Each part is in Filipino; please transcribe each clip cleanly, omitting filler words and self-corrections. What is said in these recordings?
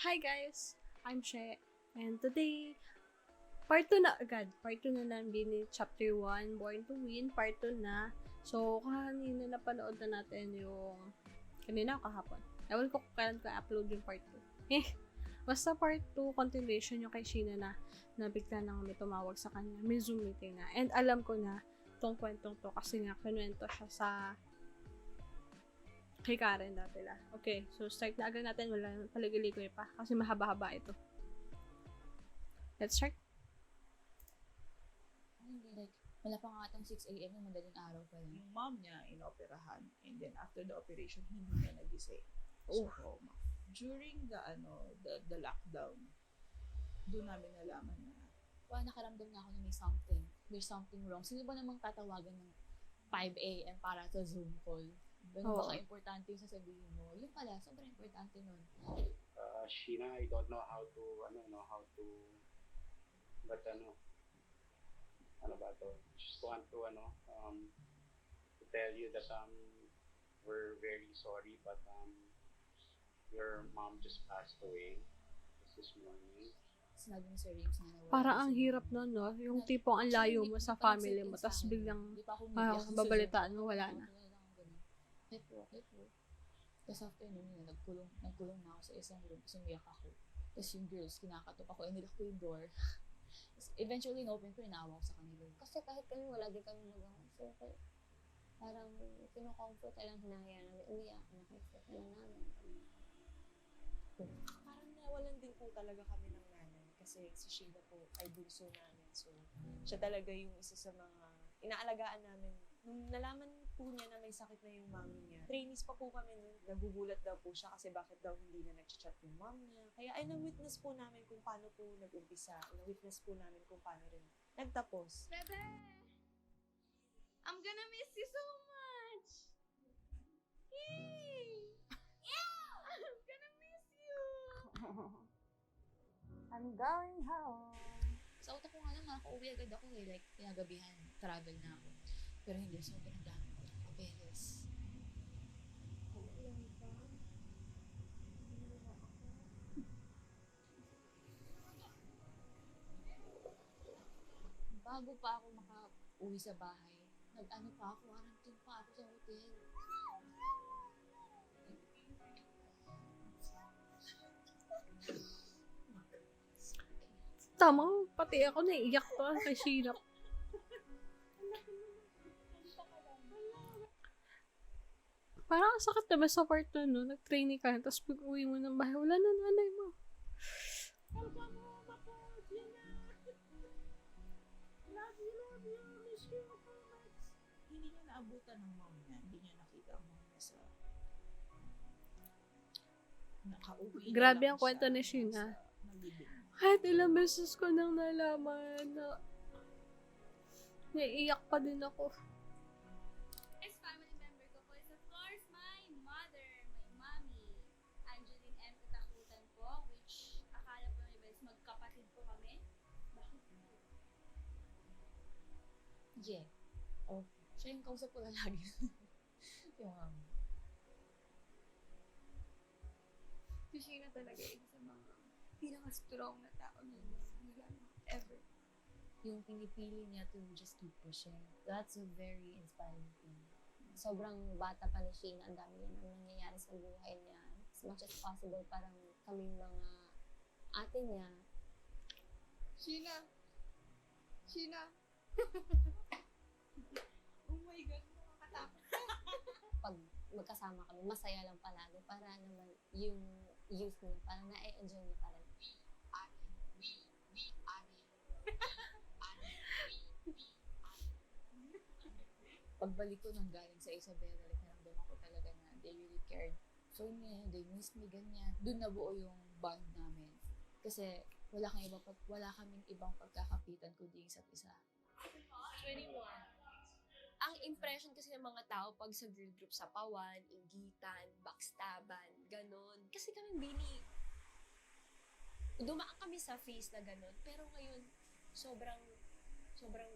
Hi guys! I'm She. And today, part 2 na agad. Part 2 na lang bini chapter 1, Born to Win, part 2 na. So, kanina napanood na natin yung kanina o kahapon. Ewan ko kung kailan ko upload yung part 2. Basta part 2, continuation yung kay Sheena na bigla nang may tumawag sa kanya. May Zoom meeting na. And alam ko na tong kwentong to kasi nga kinuwento siya sa kay Karen dati la. Okay, so start na agad natin. Wala paligiligoy pa kasi mahaba-haba ito. Let's start. Hindi, like, wala pa nga atang 6 a.m. yung madaling araw pa lang. Yung mom niya inoperahan, and then after the operation hindi niya nagising. So, during the lockdown, doon namin nalaman na Nakaramdam na ako na may something. There's something wrong. Sino ba namang tatawagan ng 5 a.m. para sa Zoom call? Ganun baka importante yung sasabihin mo. Yung pala, sobrang importante nun. Sheena, I don't know how to, but ba to? Just want to, to tell you that, we're very sorry, but, your mom just passed away this morning. Sinabi ni Sir James na nawala. Parang ang hirap nun, no? Yung tipong ang layo mo sa family mo, tapos biglang babalitaan mo, wala na. Okay po. Tapos after nun, nagkulong na ako sa isang room kasi umiyak ako. Tapos yung girls, kinakatok ako, inilak ko yung door. Eventually, in-open ko, inawa ko sa kanila. Kasi kahit kami, wala din kami magawa. So, parang kinocomfort lang hinahaya namin. Umiyak na comfort na lang namin. Parang nawalan din po talaga kami ng nanay. Kasi si Sheila po ay bunso namin. So, siya talaga yung isa sa mga inaalagaan namin. Nung nalaman po niya na may sakit na yung mami niya, trainees pa po kami nun. Nagugulat daw po siya kasi bakit daw hindi na nag-chat yung mom niya. Kaya ay na-witness po namin kung paano po nag-umpisa. Na-witness po namin kung paano rin nagtapos. Bebe! I'm gonna miss you so much! Yay! Yeah! I'm gonna miss you! I'm going home. Sa utak ko nga lang, makaka-uwi agad ako eh. Like, kinagabihan, travel na ako. Pero hindi, sobrang dami ko ng papeles. Bago pa ako maka-uwi sa bahay, nag-ano pa ako, quarantine pa ako sa hotel. Tama, pati ako naiiyak to kay Sheena. Parang ang sakit naman sa part 2, no? Nag-training ka, tapos pag-uwi mo ng bahay, wala na nanay mo. hindi niya naabutan ng mom niya. Hindi niya nakita ang mom niya sa nakauwi. Grabe ang kwento ni Sheena. Kahit ilang beses ko nang nalaman na naiiyak pa din ako. Next family member ko po is of course my mother, my mommy, Angeline M. Katakutan po, which akala po ng iba is magkapatid po kami. Bakit? Yeah. Oh, siya yung kausap ko na lagi. Yung Si Sheena talaga isa sa mga pinaka-strong na tao na nila ever. yung pinipili niya to just keep pushing. That's a very inspiring thing. Sobrang bata pa ni Sheena, ang dami niya nang nangyayari sa buhay niya. As much as possible, parang kaming mga ate niya. Sheena! Oh my God, nakakatakot. Pag magkasama kami, masaya lang palagi. Para naman yung youth niya, parang na-enjoy niya pa rin. Pagbalik ko nang galing sa Isabela, like, naramdaman ko talaga na they really cared for me, they missed me, ganyan. Doon nabuo yung bond namin. Kasi wala kaming ibang pagkakapitan kundi isa't isa. 21. Ang impression kasi ng mga tao pag sa girl group sa pawan, inggitan, backstaban, ganon. Kasi kami bini, dumaan kami sa phase na ganon. Pero ngayon, sobrang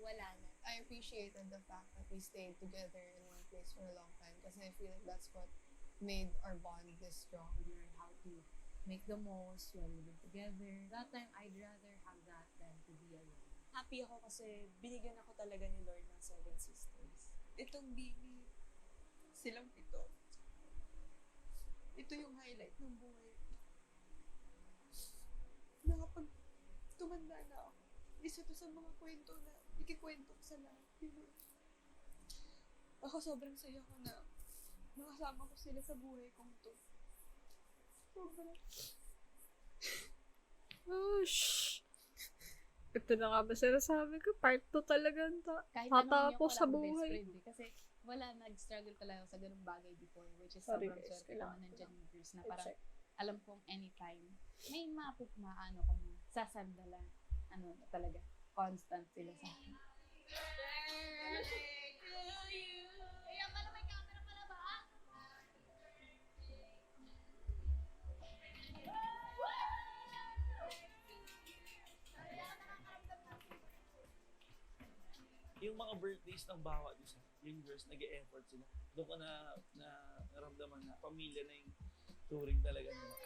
wala na. I appreciated the fact that we stayed together in one place for a long time kasi I feel like that's what made our bond this strong. We learned how to make the most while living together. That time, I'd rather have that than to be alone. Happy ako kasi binigyan ako talaga ni Lord ng 7 sisters. Itong Bini, silang 7. Ito yung highlight ng buhay ko. Na kapag tumanda na ako, isa to sa mga kwento na ikikwento ko sa lahat. Ako sobrang saya ko na makasama ko sila sa buhay kong to. Sobrang. Oh, shh. Ito na nga ba sinasabi ko? Part 2 talaga Kahit anong tatapos niya, sa wala akong best buhay. friend eh. Kasi wala, nag-struggle talaga ako sa ganung bagay before, which is Sorry, sobrang guys. swerte ko Kailangan na ko nandyan lang. yung girls na parang alam kong anytime may maano kung sasandalan. Ano na talaga, constant sila sa akin. Yung mga birthdays ng bawat isa, yung girls, nag-e-effort sila. Doon ko na naramdaman na pamilya na yung touring talaga nila.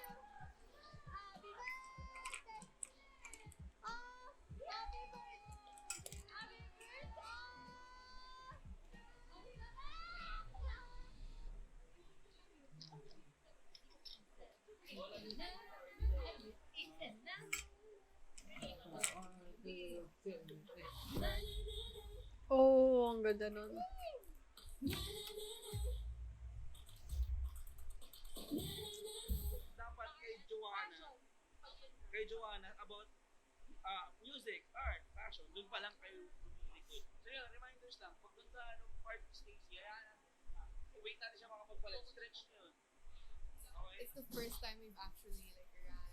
Oh, ang ganda nun. Dapat kay Joanna, about music, art, fashion, doon pa lang kayo lumilikod. So yun, reminders lang, pag doon sa part ni Stacey, wait natin siya makapagpalit, stretch nyo yun. Okay? It's the first time we've actually like ran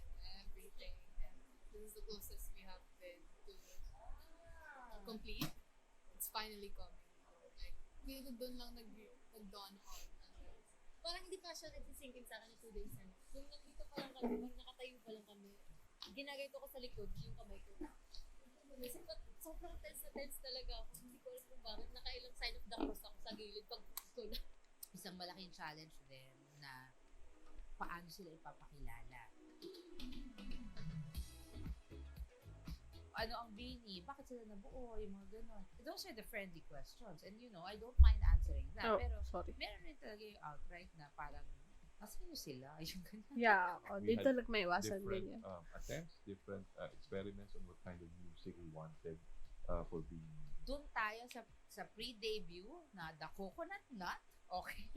everything, and this is the closest we have been to complete. It's finally coming. Like, feeling ko doon lang nag-dawn on. Parang hindi pa siya nagsisinkin sa akin 2 days na. Nung nandito pa lang kami, parang nakatayo pa lang kami, ginagay ko sa likod, yung kamay ko. Sobrang tense na tense talaga ako. Hindi ko alam kung bakit. Nakailang sign of the cross ako sa gilid pag gusto na. Isang malaking challenge din na paano sila ipapakilala. Ano ang Bini? Bakit sila nabuo? Yung mga ganon. Those are the friendly questions. And you know, I don't mind answering that. Oh, Pero sorry. meron rin talaga yung outright na parang, nasan nyo sila? Yung ganon. Yeah, oh, We di had talaga may iwasan different din yan. attempts, different experiments on what kind of music we wanted for being. Doon tayo sa pre-debut na The Coconut Nut. Okay.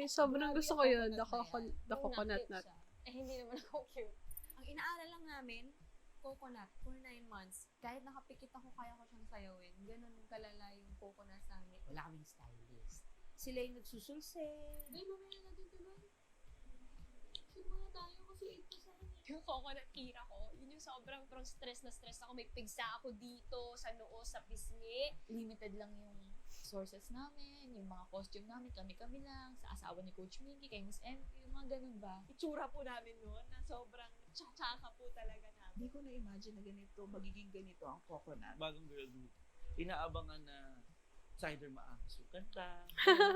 Sobrang gusto ko yun. The coconut nut. Eh, hindi naman ako cute. Ang inaaral lang namin, coconut for 9 months. Kahit nakapikit ako, kaya ko siyang sayawin. Ganun kalala yung coconut sa amin. Wala kaming stylist. Sila yung nagsusulsel. Ay, mamaya na natin tuloy. Shoot muna tayo kasi 8 pa sa akin. Yung coconut era ko, yun yung sobrang stress na stress ako. May pigsa ako dito, sa noo, sa pisngi. Limited lang yung sources namin, yung mga costume namin, kami-kami lang, sa asawa ni Coach Minky, kay Miss MP, yung mga ganun ba? Itsura po namin noon na sobrang tsaka po talaga namin. Hindi ko na-imagine na ganito, magiging ganito ang coconut. Bagong girl group, inaabangan na cider maangas yung kanta,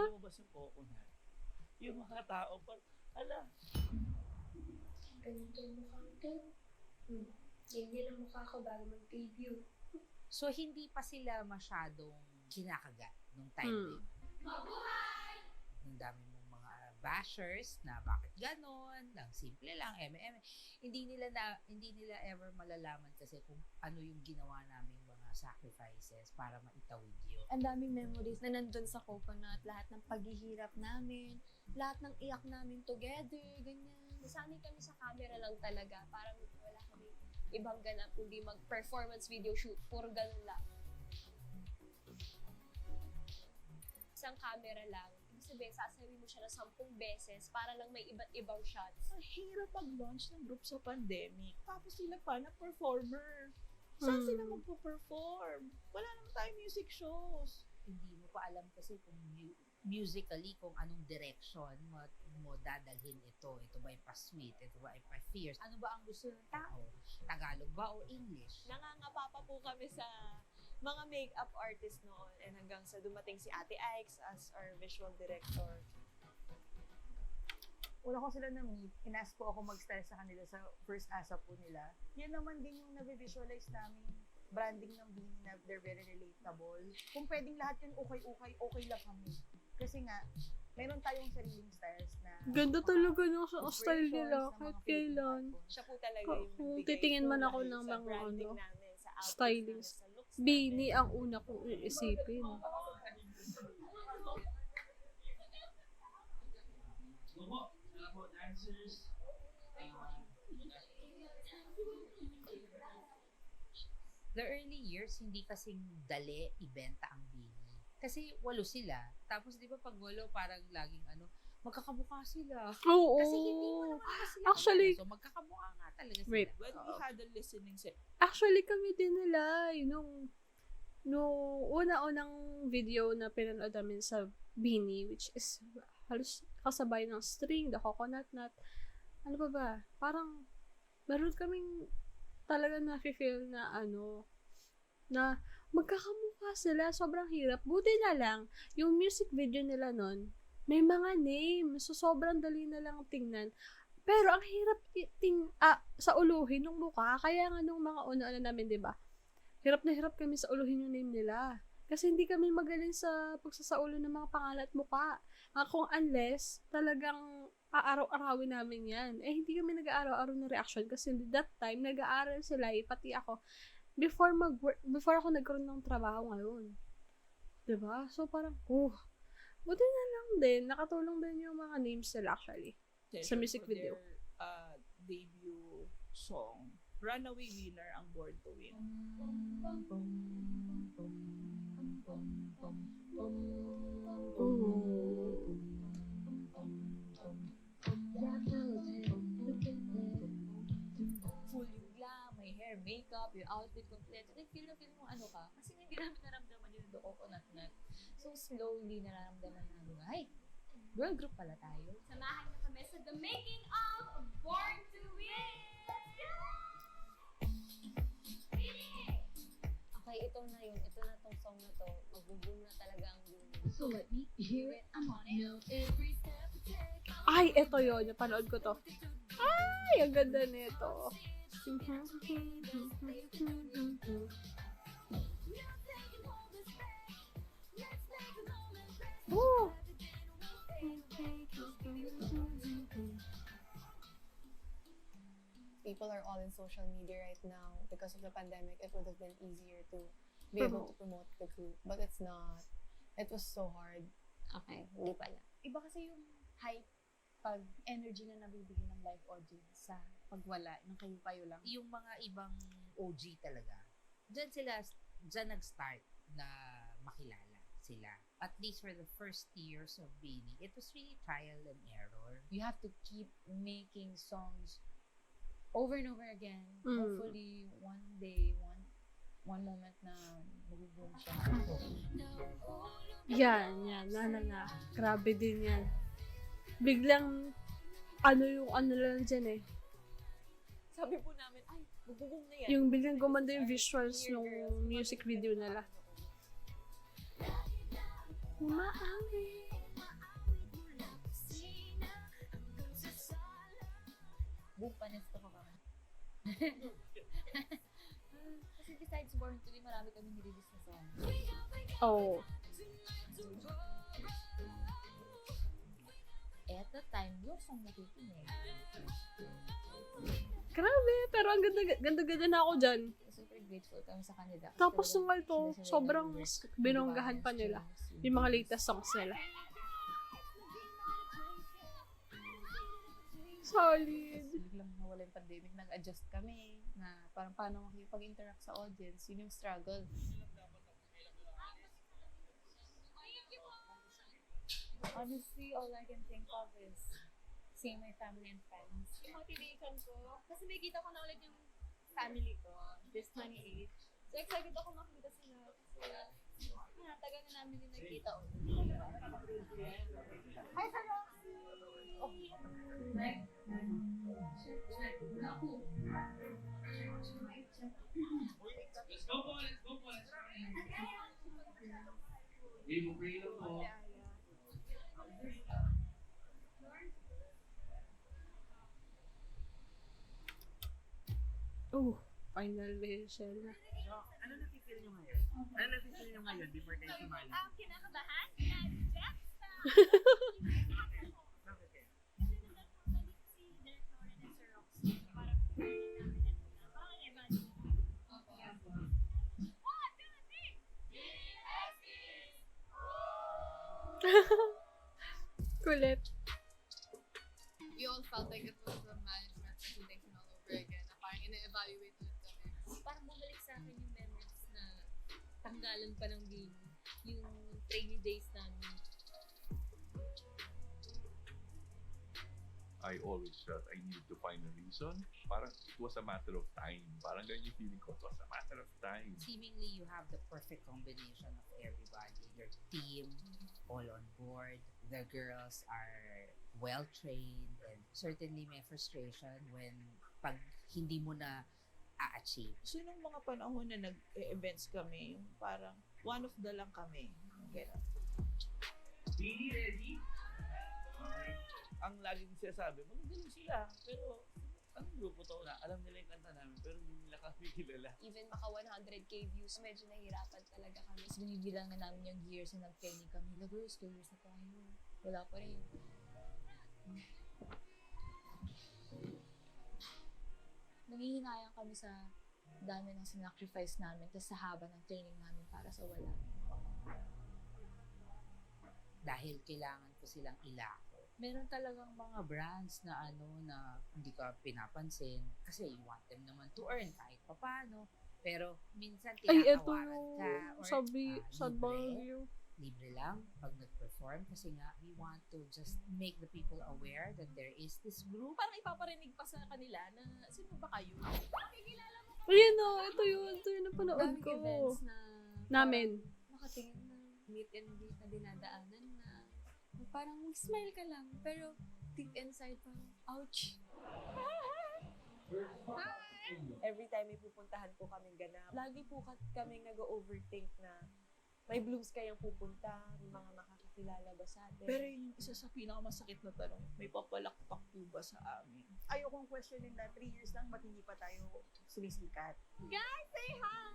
lumabas yung coconut. Yung mga tao, ala, Ganito ang mukha ko. Ganyan ang mukha ko bago mag-debut. So, hindi pa sila masyadong kinakagat nung time na yun. Ang dami mong mga bashers na bakit ganon, lang simple lang, Hindi nila ever malalaman kasi kung ano yung ginawa naming mga sacrifices para maitawid yun. Ang daming memories na nandun sa coconut, lahat ng paghihirap namin, lahat ng iyak namin together, ganyan. Nasanay kami sa camera lang talaga. Parang wala kami ibang ganap, kundi mag-performance video shoot. Puro ganun lang. Isang camera lang. Ibig sabihin, sasabihin mo siya na 10 beses para lang may iba't ibang shots. Ang hirap mag-launch ng group sa pandemic. Tapos sila pa na performer. Saan sila magpo-perform? Wala naman tayong music shows. Hindi mo pa alam kasi kung musically kung anong direction mo dadalhin ito. Ito ba ay pa-sweet? Ito ba ay pa-fierce? Ano ba ang gusto ng tao? Tagalog ba o English? Nangangapa pa po kami sa mga makeup artist noon and hanggang sa dumating si Ate Ike's as our visual director. una ko sila na-meet, inask po ako mag-style sa kanila sa first ASAP po nila. Yan naman din yung na-visualize namin branding ng Beanie na they're very relatable. Kung pwedeng lahat yun okay lang kami. Kasi nga, meron tayong sariling styles na Ganda talaga ng style nila kahit kailan. Siya po talaga yung Kung nagbigay titingin man po ako dahil ng sa mga branding namin, sa outfits stylings, namin, sa looks Beanie ang una kong iisipin. The early years, hindi kasing dali ibenta ang Beanie. Kasi 8 sila. Tapos di ba pag 8, parang laging magkakamukha sila. Oo. Kasi hindi mo naman sila Actually, kilala. So magkakamukha nga talaga sila. wait. When we had a listening session, Actually, kami din nila, nung una-unang video na pinanood namin sa Beanie, which is halos kasabay ng String, The Coconut Nut. Ano pa ba? Parang, meron kaming talaga na-feel na na magkakamukha sila. Sobrang hirap. Buti na lang, yung music video nila nun, may mga name. So, sobrang dali na lang tingnan. Pero, ang hirap sa uluhin ng mukha. Kaya nga nung mga una-una namin, di ba? Hirap na hirap kami sa uluhin yung name nila. Kasi hindi kami magaling sa pagsasaulo ng mga pangalan at mukha. Kung unless, talagang aaraw-arawin namin yan. Hindi kami nag-aaraw-araw ng reaction kasi that time, nag-aaral sila, pati ako, before ako nagkaroon ng trabaho ngayon. Diba? So, parang, buti na lang din, nakatulong din yung mga names nila actually. Sa music for video. Their debut song, Runaway Winner ang Born to Win. Full yung glam, may hair, makeup, yung outfit complete. Like, feel mo ano ka. Kasi hindi namin naramdaman yung The Coconut Nut. So, slowly nararamdaman namin, ay, girl group pala tayo. Samahan niyo kami sa the making of Born to Win! Okay, ito na yun. Ito na tong song na to. Mag-boom na talaga ang Beanie. So let me hear it. I'm on it. Know every step I take. Ay, eto yun. Napanood ko to. Ay, ang ganda nito. Woo! People are all in social media right now. Because of the pandemic, it would have been easier to be able to promote the group. But it's not. It was so hard. Okay, hindi pala. Iba kasi yung hype pag energy na nabibigay ng live audience sa pagwala ng kayo-kayo lang. Yung mga ibang OG talaga, dyan nag-start na makilala sila. At least for the first years of Beanie, it was really trial and error. You have to keep making songs over and over again. Mm. Hopefully, one day, one moment na mag-boom siya. Yan. Na. Grabe din yan. Biglang, ano lang dyan eh. Sabi po namin, ay, bububong na yan. Yung biglang gumanda yung visuals ng music video nila. Umaawi. Boom pa next ko kami. Kasi besides Born to Be, marami kami nirelease na song. Oh. At that time, yung song nakikinig. Grabe, pero ang ganda na ako dyan. Super grateful kami sa kanila. Tapos nung ito, sobrang binonggahan pa nila. Yung mga latest songs nila. Solid. Biglang nawala yung pandemic, nag-adjust kami na parang paano makipag-interact sa audience. Yun yung struggle. Honestly, all I can think of is seeing my family and friends. Yung motivation ko, kasi may kita ko na ulit yung family ko this 28. So excited ako makita sila kasi tagal na namin din nagkita ulit. Hi, Roxy! Oh. Let's go po. Game of freedom po. Final whistle na. So, ano nafe-feel nyo ngayon? Ano nafe-feel nyo ngayon before kayo sumali? Kinakabahan? Bakit kaya? Kulit. We all felt like it was a management presentation all over again. Na parang ina-evaluate ulit kami. Parang bumalik sa akin yung memories na tanggalan pa ng Bini. Yung trainee days namin. I always felt I needed to find a reason. Parang it was a matter of time. Parang ganyan yung feeling ko. It was a matter of time. Seemingly, you have the perfect combination of everybody. Your team, all on board. The girls are well-trained and certainly may frustration when pag hindi mo na a-achieve. So, nung mga panahon na nag-events kami, yung parang one of the lang kami. Gano'n. Bini, ready? Ang laging sinasabi, magagaling sila. Pero, ang grupo to na, alam nila yung kanta namin, pero hindi nila kami kilala. Even maka 100k views, medyo nahihirapan talaga kami. Tapos binibilang na namin yung years na nag-training kami. Lagos, 2 years na tayo. Wala pa rin. Nangihinayang kami sa dami ng sinacrifice namin, tapos sa haba ng training namin para sa wala. Dahil kailangan ko silang ilako. Meron talagang mga brands na na hindi ka pinapansin kasi you want them naman to earn kahit papano. Pero minsan Eto tinatawaran ka or sa Baguio. libre lang pag nag-perform kasi nga we want to just make the people aware that there is this group. Parang ipaparinig pa sa kanila na sino ba kayo? Ayun o, ito yung napanood Daming ko. events na Namin. nakatingin na meet and greet na dinadaanan na parang mag-smile ka lang pero deep inside parang ouch. Every time may pupuntahan po kaming ganap, lagi po kaming nag-overthink na may blooms kayang pupunta, may mga makakakilala ba sa atin. Pero yun yung isa sa pinakamasakit na tanong, may papalakpak po ba sa amin? Ayokong questionin na 3 years lang ba't hindi pa tayo sumisikat. Guys, say hi!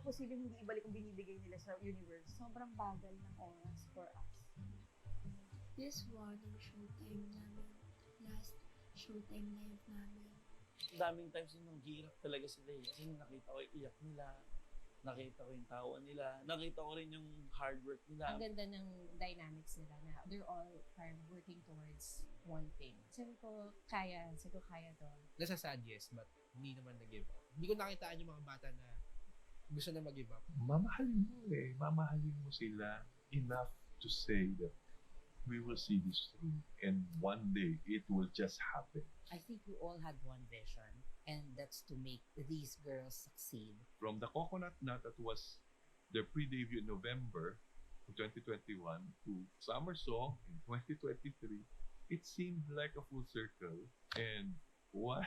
Posibleng hindi ibalik ang binibigay nila sa universe. Sobrang bagal ng oras for us. This one ang showtime namin. Last showtime live namin. Daming times nung hirap talaga sila eh. Kasi nakita ko yung iyak nila, nakita ko yung tawa nila, nakita ko rin yung hard work nila. Ang ganda ng dynamics nila na they're all parang working towards one thing. Sabi ko, kaya to. Nasasad, yes, but hindi naman nag-give up. Hindi ko nakitaan yung mga bata na gusto na mag-give up. Mamahalin mo eh. Mamahalin mo sila enough to say that we will see this through and one day it will just happen. I think we all had one vision and that's to make these girls succeed. From the Coconut Nut that was their pre-debut in November of 2021 to Summer Song in 2023, it seemed like a full circle and wow.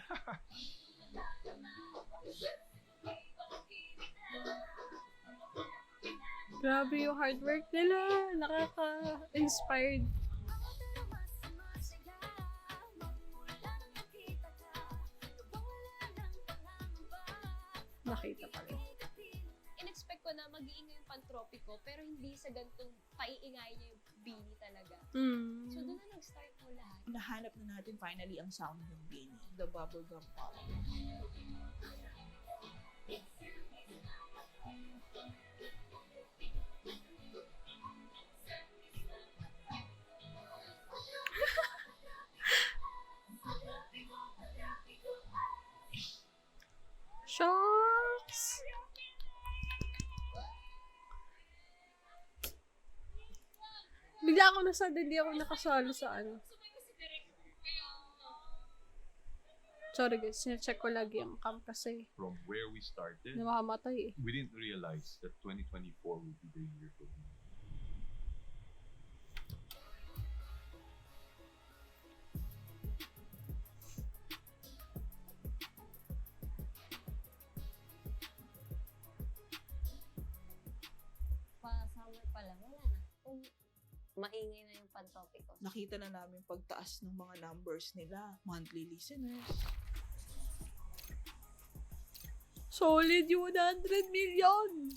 Grabe yung hard work nila. Nakaka-inspired. Nakita pa rin. In-expect ko na mag-iingay yung Pantropiko, pero hindi sa gantong paiingay niya yung Bini talaga. Mm. So, doon na nag-start mo lahat. Nahanap na natin finally ang sound ng Bini, the bubblegum pop. Shucks! Bigla ako nasad, hindi ako nakasalo sa ano. Sorry guys, sinecheck ko lagi ang cam kasi From where we started, namamatay eh. we didn't realize that 2024 would be the year for me. Pa-summer pa lang, wala na. Kung maingay na yung fun topic also. Nakita na namin pagtaas ng mga numbers nila, monthly listeners. Solid yung 100 million!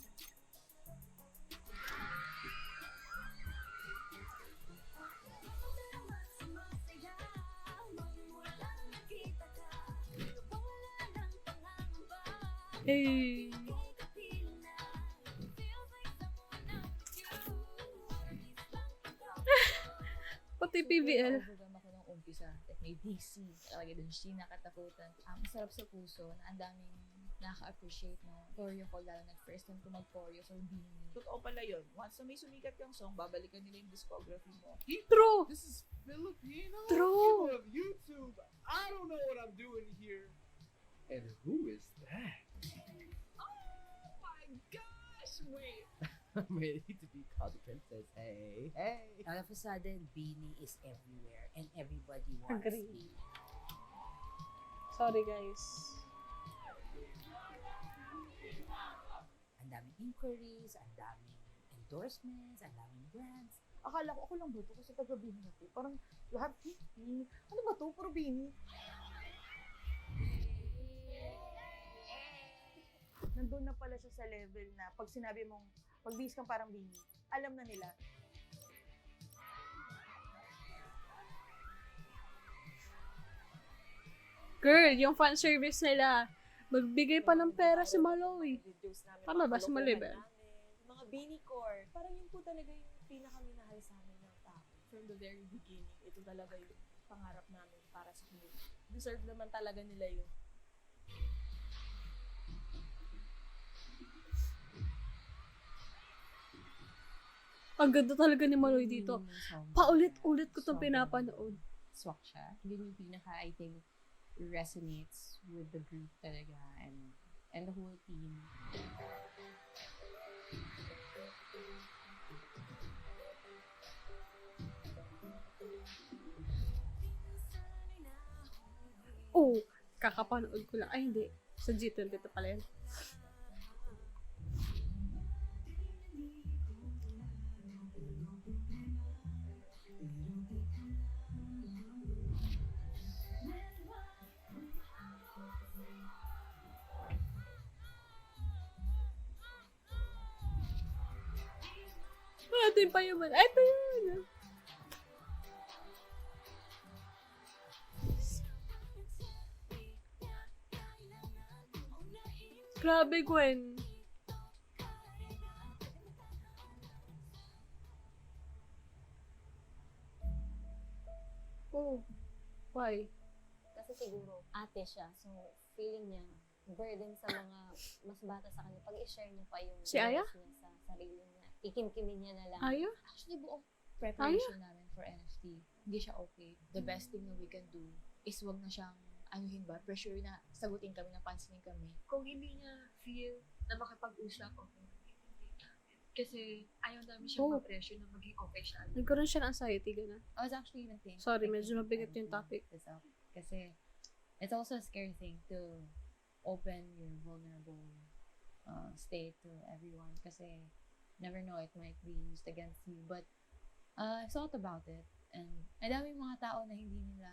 Hey! Pati PBL. Overwhelm ako nung umpisa. Like, may DC. Talaga dun siya nakatakutan. Ang sarap sa puso na ang daming nakaka-appreciate no choreo ko, lalo na first time ko mag-choreo for Beanie. Totoo pala yun. Once na may sumikat kang song, babalikan nila yung discography mo. True! This is Filipino. True. People of YouTube. I don't know what I'm doing here. And who is that? Oh my gosh! Wait! I'm ready to be called the princess. Hey, hey. All of a sudden, Beanie is everywhere and everybody wants Agree. Beanie. Sorry, guys. Ang daming inquiries, ang daming endorsements, ang daming brands. Akala ko ako lang ba ito kasi taga-Bini ako. Parang lahat, Bini. Ano ba ito? Puro Bini. Nandun na pala siya sa level na pag sinabi mong mag-bihis kang parang Bini, alam na nila. Girl, yung fan service nila, magbigay pa ng pera si Maloy. Tama ba si Maloy ba? Mga Bini Core. Parang yun po talaga yung pinakaminahal sa amin ng tao. From the very beginning, ito talaga yung pangarap namin para sa kanila. Deserve naman talaga nila yun. Ang ganda talaga ni Maloy dito. Paulit-ulit ko itong pinapanood. Swak siya. Yun yung pinaka, I think, resonates with the group talaga and the whole team. Oh, kakapanood ko lang. Ay, hindi. Sa G20 ito pala yun. Ito yung payaman. Ay, ito yun. Grabe, Gwen. Oh, why? Kasi siguro, ate siya. So, feeling niya, burden sa mga mas bata sa kanya. Pag i-share niya pa yung Si Aya? niya sa sarili niya. Ikimkimin niya na lang. Aya? Actually, buong preparation namin for NFT, hindi siya okay. The best thing that we can do is wag na siyang anuhin ba, pressure na sagutin kami, na pansinin kami. Kung hindi niya feel na makipag-usap, okay. Kasi ayaw namin siyang ma-pressure na maging okay siya. Nagkaroon siya ng anxiety, gano'n. I was actually even thinking. Sorry, medyo mabigat yung topic. This up. Kasi it's also a scary thing to open your vulnerable state to everyone. Kasi never know, it might be used against you. But I've thought about it. And ang daming mga tao na hindi nila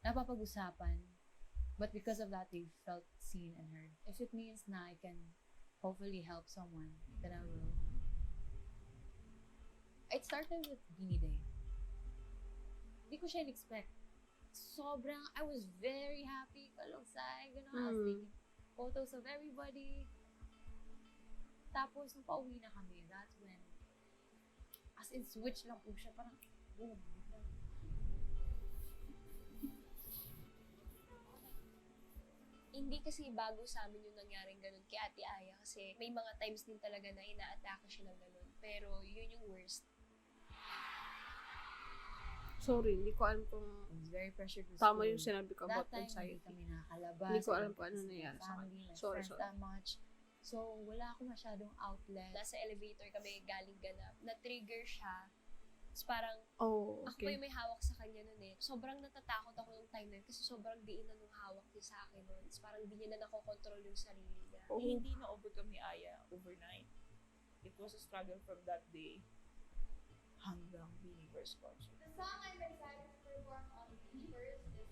napapag-usapan. But because of that, they felt seen and heard. If it means na I can hopefully help someone, then I will. It started with Beanie Day. Hindi ko siya expect. Sobrang, I was very happy. Kalogsay, gano'n. I was taking photos of everybody. Tapos, nung pauwi na kami, that's when, as in, switch lang po siya. Parang, boom. Hindi kasi bago sa amin yung nangyaring ganun kay Ate Aya kasi may mga times din talaga na ina-atake siya ng ganun. Pero yun yung worst. Sorry, hindi ko alam kung very pressured to tama school. yung sinabi ko about That time, anxiety. hindi kami nakakalabas. Hindi ko alam kung ano Kasi nangyari sa family, kanya. my Sorry, friends sorry. that much. So, wala ako masyadong outlet. Nasa elevator kami galing ganap. Na-trigger siya. Tapos parang, Oh, ako pa okay. yung may hawak sa kanya nun eh. Sobrang natatakot ako nung time na yun kasi sobrang diin na nung hawak niya sa akin nun. Tapos parang di niya na nakokontrol yung sarili niya. Hindi na overcome ni Aya overnight. It was a struggle from that day hanggang Biniverse concert. The song I'm excited to perform on Beavers is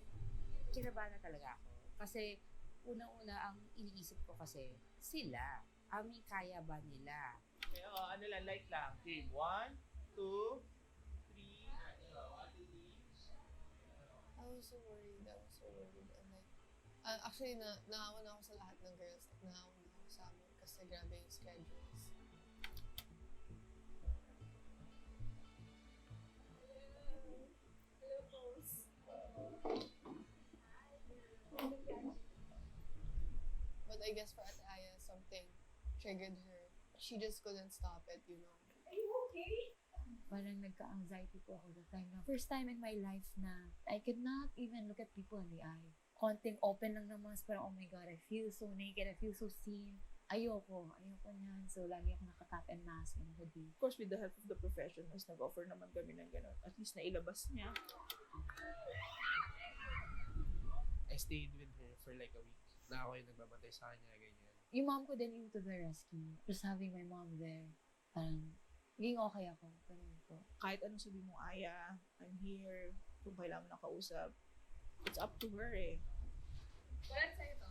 Kinabahan na talaga ako. Kasi, unang-una, ang iniisip ko kasi, sila. Kaya ba nila? Kaya ano lang, like lang. Game 1, 2, 3. I was so worried. And like, actually, nahawa na ako sa lahat ng girls. Like, nahawa na ako sa amin kasi grabe yung schedules. But I guess for Ate Aya, something triggered her. She just couldn't stop it, you know. Are you okay? Parang nagka-anxiety po ako that time na first time in my life na I could not even look at people in the eye. Konting open lang naman, parang oh my God, I feel so naked, I feel so seen. Ayoko niyan. So, lagi ako nakatap and mask and hoodie. Of course, with the help of the professionals, nag-offer naman kami ng gano'n. At least nailabas niya. I stayed with her for like a week. Na ako yung nagbabantay sa kanya, ganyan. Yung mom ko din into the rescue. Just having my mom there, parang naging okay ako. Ganun po. Kahit anong sabi mo, Aya, I'm here. Kung kailangan mo nakausap, it's up to her eh. Well, sa'yo to.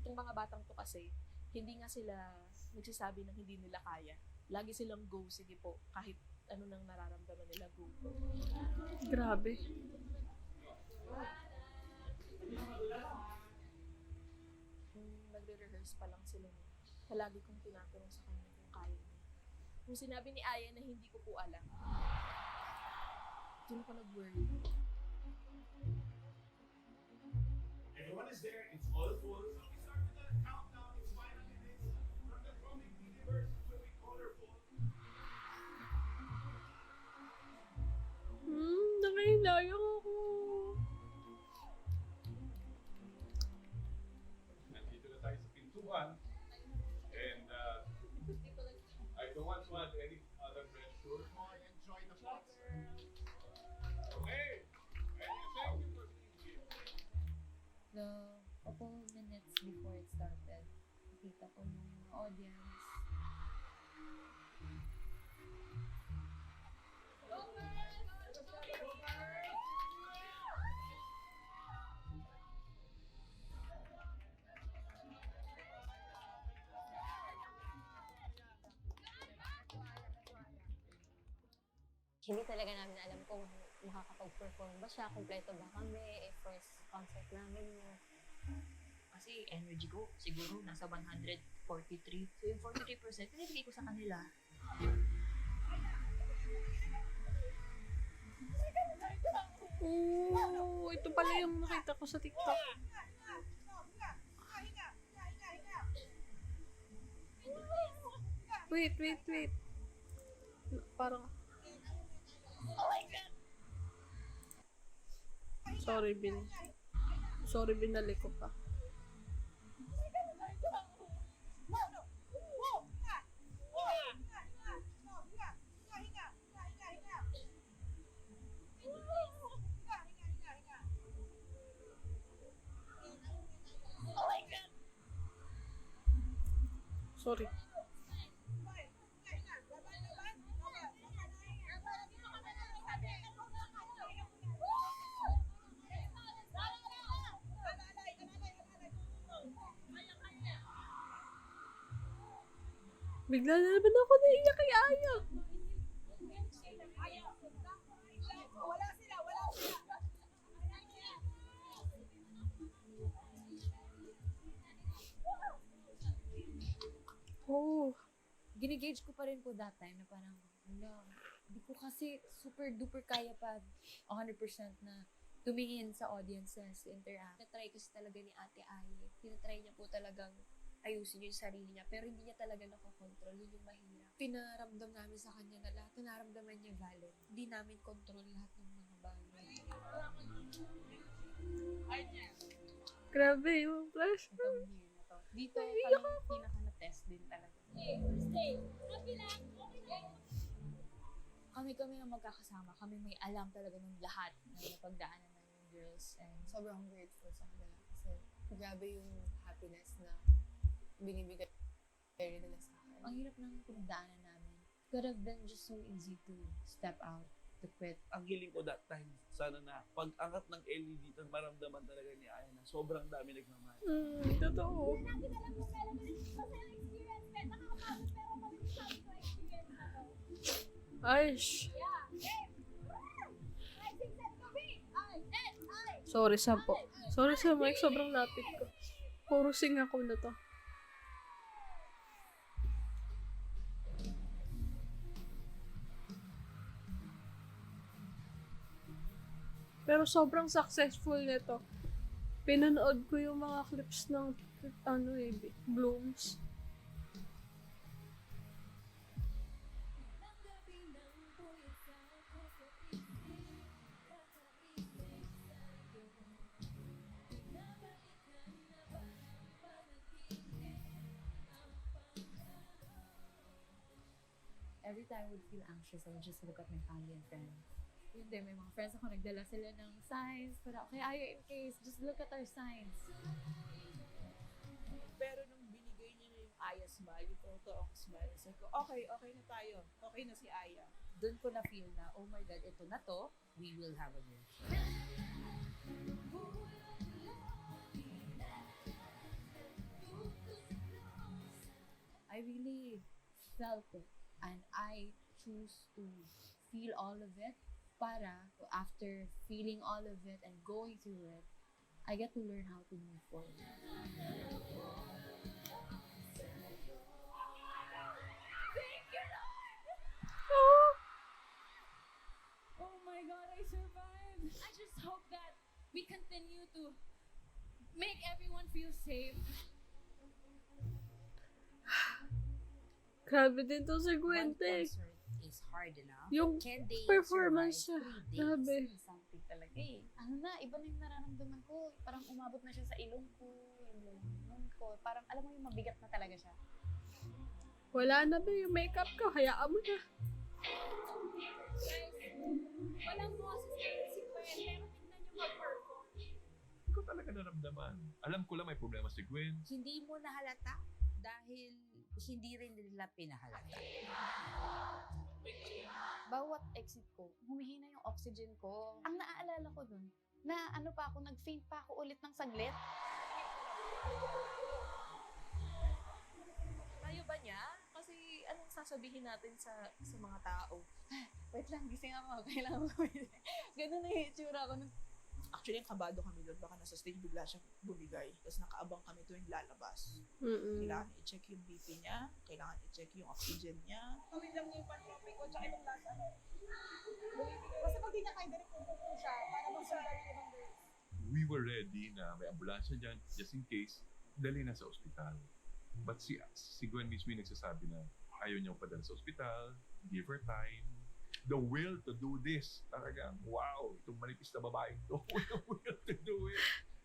Itong mga batang to kasi, hindi nga sila nagsasabi ng hindi nila kaya. Lagi silang go, sige po. Kahit ano nang nararamdaman nila, go. Grabe. Nagre-rehearse pa lang sila niya. Palagi kong tinatanong sa kanya kung kaya niya. Kung sinabi ni Aya na hindi ko po alam, doon ako nag-worry. Everyone is there. It's all full. So we start with the countdown. It's 5 minutes from the comic universe when we colorful. Nakahilayang ako. Nandito na tayo sa pintuan. And I don't want to add any other pressure. Enjoy the concert. Okay. Thank you for being here. The couple minutes before it started, nakita ko yung mga audience. Hindi talaga namin alam kung makakapag-perform ba siya, kompleto ba kami, first concert namin yun. Kasi energy ko, siguro nasa 143. So yung 43%, pinibigay ko sa kanila. Oh, ito pala yung nakita ko sa TikTok. Wait. Parang... Sorry, binalik ko pa. Sorry. Bigla na naman ako naiyak kay Aya. Oh, ginigauge ko pa rin po that time na parang, hindi ko kasi super duper kaya pa 100% na tumingin sa audiences, interact. Tinatry kasi talaga ni Ate Ai. Tinatry niya po talagang ayusin yung sarili niya. Pero hindi niya talaga nakokontrol. Yun yung mahirap. Pinaramdam namin sa kanya na lahat na naramdaman niya valid. Hindi namin control lahat ng mga bagay. Grabe yung pressure. Dito kami pinaka-na-test din talaga. Kami na magkakasama. Kami may alam talaga ng lahat na napagdaanan ng girls. And Sobrang grateful sa kanila kasi grabe yung happiness na binibigay nila sa akin. Ang hirap ng pinagdaanan namin. could have been just so easy to step out, to quit. Ang hiling ko that time, sana na pag angat ng Ellie dito, maramdaman talaga ni Aya na sobrang dami nagmamahal. Totoo. Ay, sorry sa po. Sorry sa mic, sobrang lapit ko. Puro sing ako na to. Pero sobrang successful nito. Pinanood ko yung mga clips ng Blooms. Every time I would feel anxious, I would just look at my family and friends. Yun din, may mga friends ako, nagdala sila ng signs. Para, okay, ayaw in case, just look at our signs. Pero nung binigay niya na yung Aya smile, yung totoong smile, sabi ko, okay na tayo. Okay na si Aya. Doon ko na feel na, oh my God, ito na to, we will have a new show. I really felt it. And I choose to feel all of it para after feeling all of it and going through it, I get to learn how to move forward. Oh my God, I survived. I just hope that we continue to make everyone feel safe. Grabe din to si Gwente. Is hard enough. Yung Can they performance niya. survive 3 days? Grabe. Something talaga eh. Ano na, iba na yung nararamdaman ko. Parang umabot na siya sa ilong ko, yung lungkot ko. Parang alam mo yung mabigat na talaga siya. Wala na ba yung makeup ko? Hayaan mo na. Walang boses na si Gwen, pero tignan niyo mag-perform. Hindi ko talaga naramdaman. Alam ko lang may problema si Gwen. Hindi mo nahalata dahil hindi rin nila pinahalata. Bawat exit ko, humihina yung oxygen ko. Ang naaalala ko dun, na ano pa ako, nag-faint pa ako ulit ng saglit. Tayo ba niya? Kasi anong sasabihin natin sa mga tao? Wait lang, gising ako. Kailangan ko. Ganun na yung itsura ko. Actually, ang kabado kami doon. Baka nasa stage bigla siyang bumigay. Tapos nakaabang kami tuwing lalabas. Kailangan i-check yung BP niya. Kailangan i-check yung oxygen niya. Kami lang yung pan-tropic ko. Tsaka itong last ano. Basta pag di niya kaya, direct pupunta siya. Para masundan yung ibang girls. We were ready na may ambulansya dyan just in case dali na sa ospital. But si Gwen mismo yung nagsasabi na ayaw niya padala sa ospital, give her time. The will to do this. Talagang, wow, itong manipis na babae ito. The will to do it.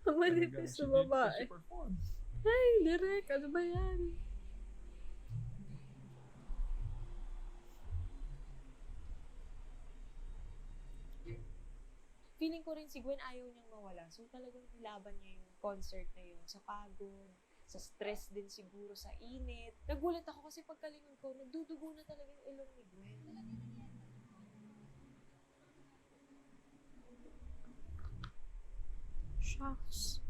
Ang manipis na babae. She performed. Ay, direct. Ano ba yan? Feeling ko rin si Gwen ayaw niyang mawala. So talagang nilaban niya yung concert na yun sa pagod, sa stress din siguro, sa init. Nagulat ako kasi pagkalingon ko, nagdudugo na talaga yung ilong ni Gwen. Shucks.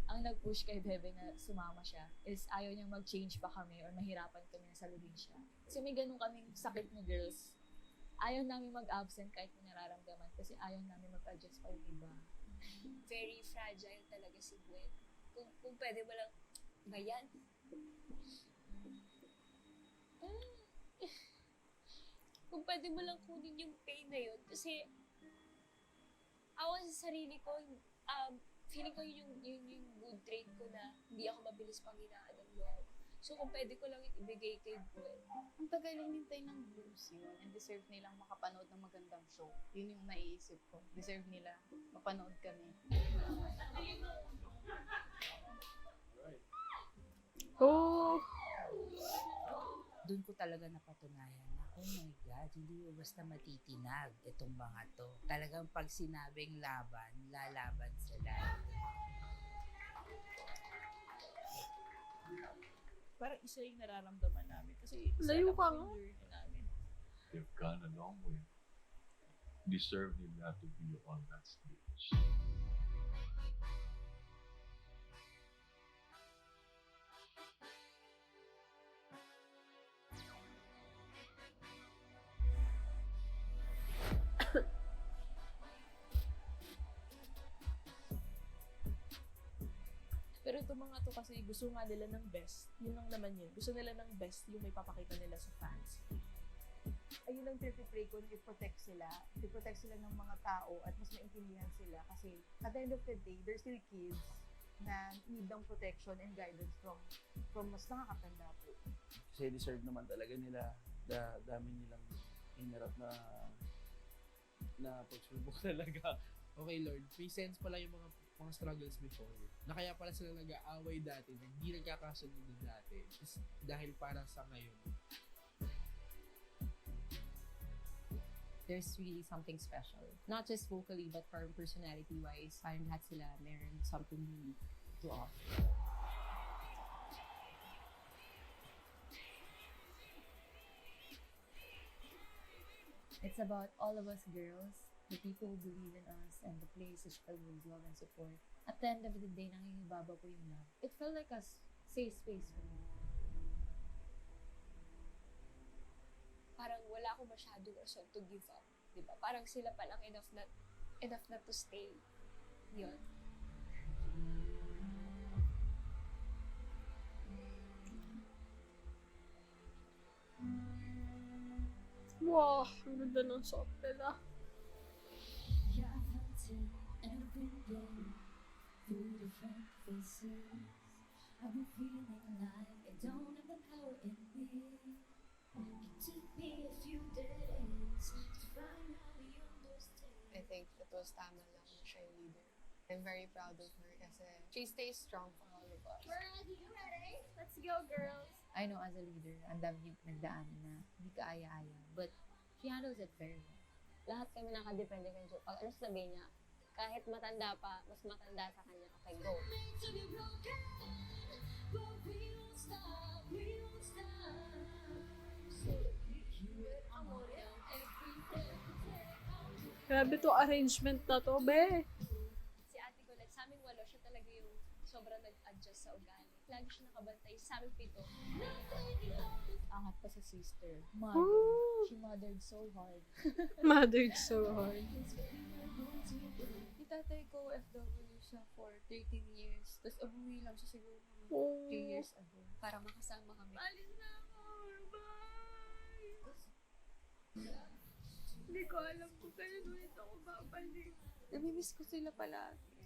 Ang nag-push kay Bebe na sumama siya is ayaw niyang mag-change pa kami or mahirapan kami na saluhin siya. Kasi may ganun kaming sakit na girls. Ayaw namin mag-absent kahit may nararamdaman kasi ayaw namin mag-adjust pa yung iba. Very fragile talaga si Gwen. Kung pwede mo lang, bayan. Kung pwede mo lang kunin yung pain na yun. Kasi, ako sa sarili ko, feeling ko yun yung good trait ko na hindi ako mabilis panghinaan ng loob. So, kung pwede ko lang ibigay kay Gwen. Ang tagal hinintay ng Blooms yun. And deserve nilang makapanood ng magandang show. Yun yung naiisip ko. Deserve nila. Mapanood kami. Oh! Doon ko talaga napatunayan na, oh my God, hindi mo basta matitinag itong mga to. Talagang pag sinabing laban, lalaban sila. Parang isa yung nararamdaman namin. Kasi isa Layo lang ka yung nga. journey namin. They've gone a long way. Deserve nila to be on that stage. Pero itong mga to kasi gusto nga nila ng best. Yun lang naman yun. Gusto nila ng best yung may papakita nila sa fans. Ayun lang pinipray ko, i-protect sila. I-protect sila ng mga tao at mas maintindihan sila. Kasi at the end of the day, they're still kids na need ng protection and guidance from mas nakakatanda po. Kasi deserve naman talaga nila. Dami nilang inarap na pagsubok talaga. Okay, Lord, may sense pala yung mga struggles before. Na kaya pala sila nag-aaway dati, na hindi nagkakasunod dati. Is dahil para sa ngayon. There's really something special. Not just vocally, but parang personality-wise. Parang lahat sila meron something unique to offer. It's about all of us girls, the people who believe in us, and the place is filled with love and support. At the end of the day, nangingibaba po yung love. It felt like a safe space for me. Parang wala akong masyadong reason to give up. Diba? Parang sila palang enough na to stay. Yun. Wow, ang ganda ng song nila. I've been feeling like I don't have the power in me. It took me a few days to find out beyond those days. I think it was tama lang na siya yung leader. I'm very proud of her kasi she stays strong for all of us. We're ready, you ready? Let's go, girls. I know as a leader, ang dami niyong pinagdaanan na hindi ka aya-aya. But she handles it very well. Lahat kami nakadepende kay Joe. Pag ano sabihin niya, kahit matanda pa, mas matanda sa kanya, okay, go. Grabe to arrangement na to, be. Si Ate Colette, sa aming walo, siya talaga yung sobrang nag-adjust sa ugali. Lagi siya nakabantay. Sa aming 7. Angat pa sa sister. Ooh. She mothered so hard. Mothered so hard. Yung tatay ko, FW siya for 13 years. Tapos umuwi lang siya siguro mga Oh. 3 years ago para makasama kami. Alis na ako! Bye! Hindi ko alam kung kailan ulit ako babalik. Namimiss ko sila palagi.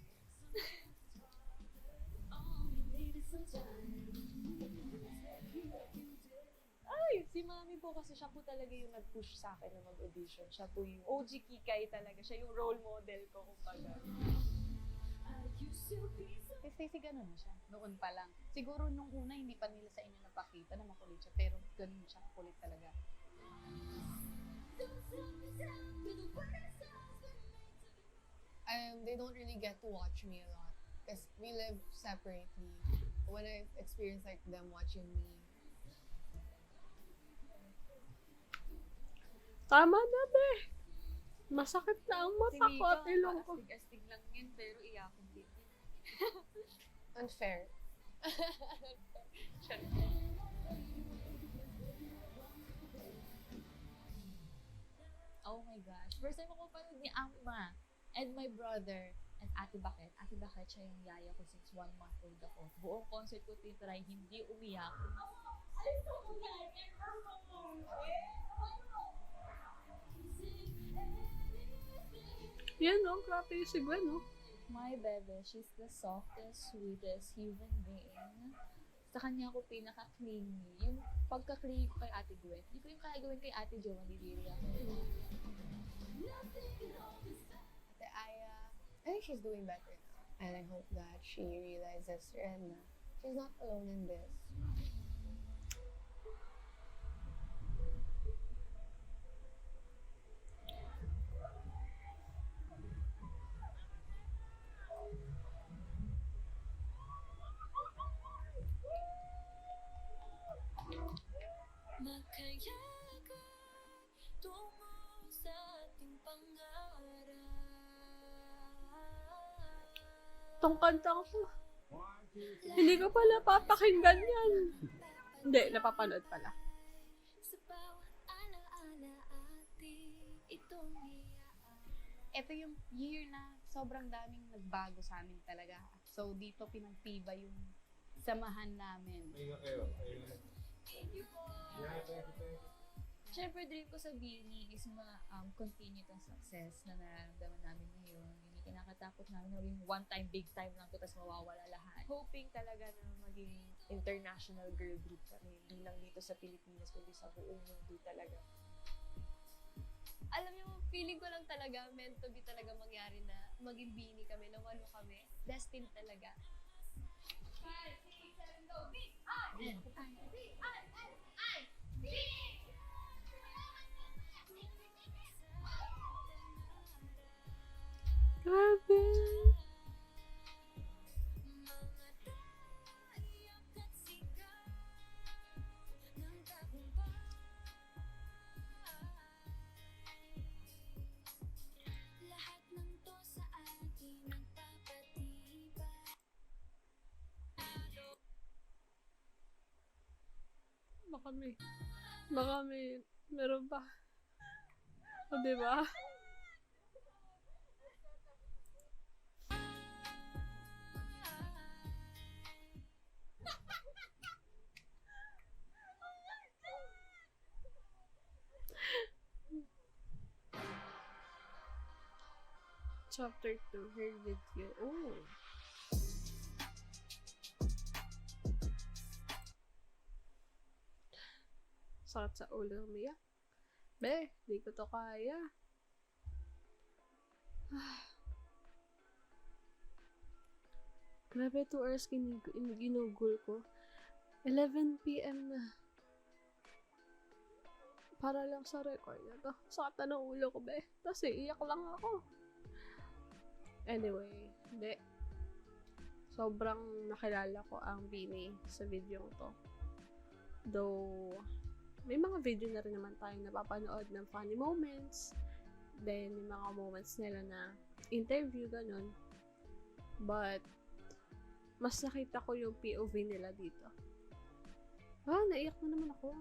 Ay, si mami po kasi siya po talaga yung nag-push sa akin na mag-audition. Siya po yung OG Kikay talaga. Siya yung role model ko, kumbaga. Si Stacey ganun na siya, noon pa lang. Siguro nung una, hindi pa nila sa inyo napakita na makulit siya, pero ganun siya, kulit talaga. They don't really get to watch me a lot because we live separately. When I experience like them watching me, Tama na, be. Masakit na ang mata Si ko at Mika, ilong ko. astig-astig lang yun, pero iyakin din yun. unfair. Oh my gosh. First time ako panood ni Amma and my brother and Ate Bakit. Ate Bakit, siya yung yaya ko since 1 month old ako. Buong concert ko tinry, hindi umiyak. Yan, no? Grabe yung si Gwen, no? My bebe, she's the softest, sweetest human being. Sa kanya ako pinaka-clingy. Yung pagka-clingy ko kay Ate Gwen, hindi ko yung kaya gawin kay Ate Jo, mandidiri ako. Ate Aya, I think she's doing better now. And I hope that she realizes and she's not alone in this. Tong kantang to. Hindi ko pala papakinggan yan. Hindi, napapanood pala. Ito yung year na sobrang daming nagbago sa amin talaga. So, dito pinagtiba yung samahan namin. Siyempre, dream ko sa Bini is continue tong success na nararamdaman namin ngayon. Yung kinakatakot namin na maging one-time, big-time lang to, tapos mawawala lahat. Hoping talaga na maging international girl group kami. Hindi lang dito sa Pilipinas, kundi sa buong mundo talaga. Alam niyo, feeling ko lang talaga, meant to be talaga mangyari na maging Bini kami, na walo kami. Destined talaga. 5, 6, 7, go! Grabe. Baka may, meron pa. O, diba? Chapter 2, her video. Oh. Sakit sa ulo umiyak. Be, di ko to kaya. Grabe, 2 hours ginugol ko. 11 PM na. Para lang sa record na to. Sakit na ng ulo ko, be. Tapos iiyak lang ako. Anyway, hindi. Sobrang nakilala ko ang Bini sa video to. Though, may mga video na rin naman tayong napapanood ng funny moments. Then, may mga moments nila na interview, ganun. But, mas nakita ko yung POV nila dito. Naiyak na naman ako.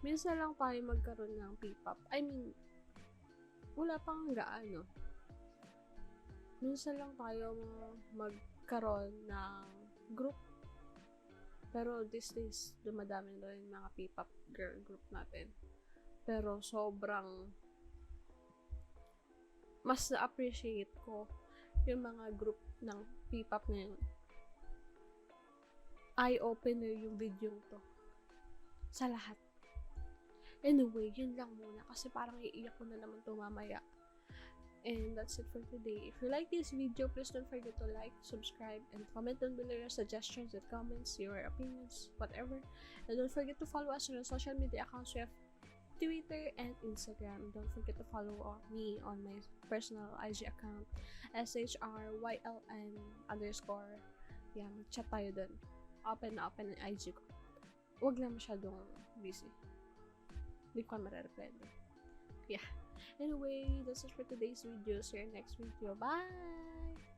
Minsan lang tayo magkaroon ng P-pop. I mean, wala pang gaano. Minsan lang tayo magkaroon ng group. Pero these days, dumadami na rin mga P-pop girl group natin. Pero sobrang mas na-appreciate ko yung mga group ng P-pop na yun. Eye-opener yung video to. Sa lahat. Anyway, yun lang muna. Kasi parang iiyak ko na naman to mamaya. And that's it for today. If you like this video, please don't forget to like, subscribe, and comment down below your suggestions and comments, your opinions, whatever. And don't forget to follow us on our social media accounts. We have Twitter and Instagram. Don't forget to follow me on my personal IG account, SHRYLN_. Yeah, mag-chat tayo dun. Open na open ang IG ko. Huwag lang masyadong busy. Hindi ko marareply dun. Yeah. Anyway, that's it for today's video. See you next video. Bye!